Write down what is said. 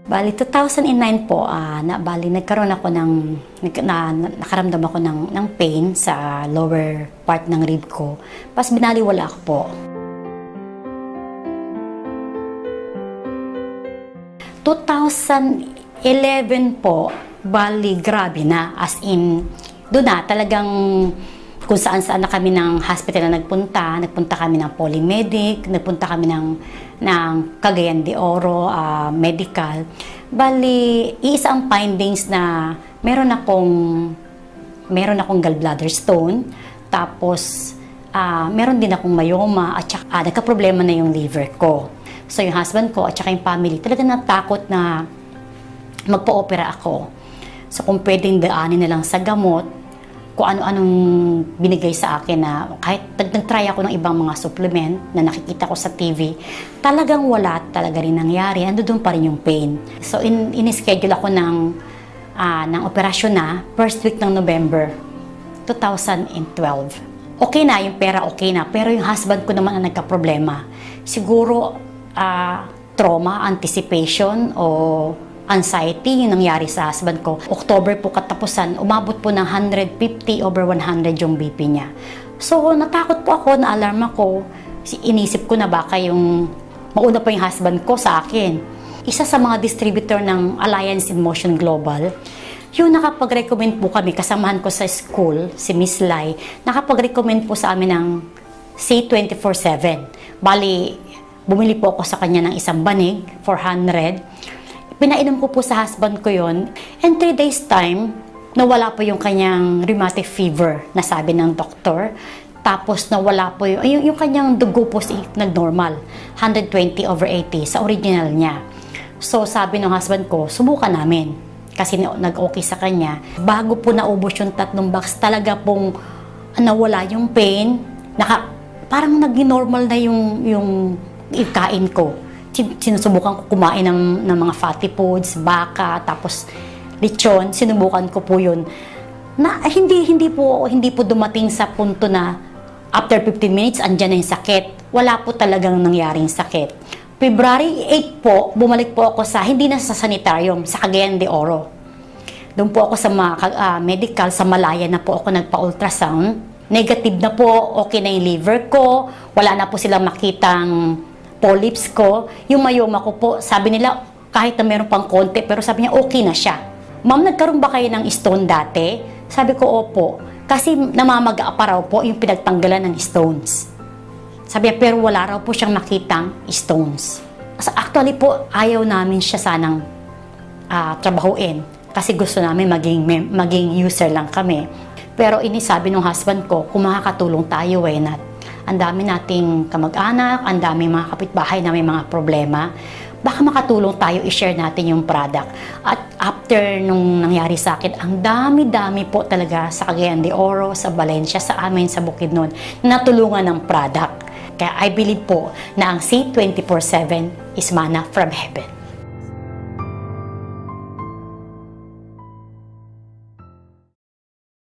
Bali, 2009 po, nagkaroon ako nakaramdam ako ng pain sa lower part ng rib ko. Pas binaliwala ako po. 2011 po, bali grabe na. As in, doon na talagang kung saan-saan na kami ng hospital na nagpunta. Nagpunta kami ng Polymedic, nagpunta kami ng Cagayan de Oro Medical. Bali, isa ang findings na meron akong gallbladder stone, tapos meron din akong myoma, at saka nagka-problema na yung liver ko. So yung husband ko at saka yung family talaga natakot na magpa-opera ako. So kung pwedeng daanin na lang sa gamot, kung ano-anong binigay sa akin, na kahit nag-try ako ng ibang mga supplement na nakikita ko sa TV, talagang wala talaga rin nangyari. Ando doon pa rin yung pain. So in-schedule ako ng operasyon na first week ng November 2012. Okay na, yung pera okay na, pero yung husband ko naman ang nagka-problema. Siguro trauma, anticipation, o anxiety yung nangyari sa husband ko. October po katapusan, umabot po ng 150/100 yung BP niya. So natakot po ako, na-alarm ako. Inisip ko na baka yung mauna pa yung husband ko sa akin. Isa sa mga distributor ng Alliance in Motion Global, yung nakapag-recommend po kami, kasamahan ko sa school, si Miss Lai, nakapag-recommend po sa amin ng C24/7. Bali, bumili po ako sa kanya ng isang banig, 400. Pinainom ko po sa husband ko yon, and 3 days time, nawala po yung kanyang rheumatic fever, na sabi ng doktor. Tapos nawala po yung kanyang dugo po nag-normal, 120/80 sa original niya. So sabi ng husband ko, subukan namin. Kasi nag-okay sa kanya. Bago po naubos yung 3 box, talaga pong nawala yung pain. Parang nag-normal na yung kain ko. Sinusubukan ko kumain ng mga fatty foods, baka, tapos lechon. Sinubukan ko po yun. Na hindi po dumating sa punto na after 15 minutes andyan na yung sakit. Wala po talagang nangyaring sakit. February 8 po, bumalik po ako hindi na sa sanitarium, sa Cagayan de Oro. Doon po ako sa medical, sa Malaya na po ako nagpa-ultrasound. Negative na po, okay na yung liver ko, wala na po silang makitang polyps ko. Yung myoma ko po, sabi nila kahit na meron pang konti, pero sabi niya okay na siya. Ma'am, nagkaroon ba kayo ng stone dati? Sabi ko, opo. Kasi namamaga pa raw po yung pinagtanggalan ng stones. Sabi niya, pero wala raw po siyang makitang stones. Actually po, ayaw namin siya sanang trabahuin. Kasi gusto namin maging user lang kami. Pero sabi ng husband ko, kung makakatulong tayo, why not? Ang dami nating kamag-anak, ang dami mga kapitbahay na may mga problema. Baka makatulong tayo, i-share natin yung product. At after nung nangyari sa akin, ang dami-dami po talaga sa Cagayan de Oro, sa Valencia, sa amin, sa Bukidnon, natulungan ng product. Kaya I believe po na ang C24/7 is manna from heaven.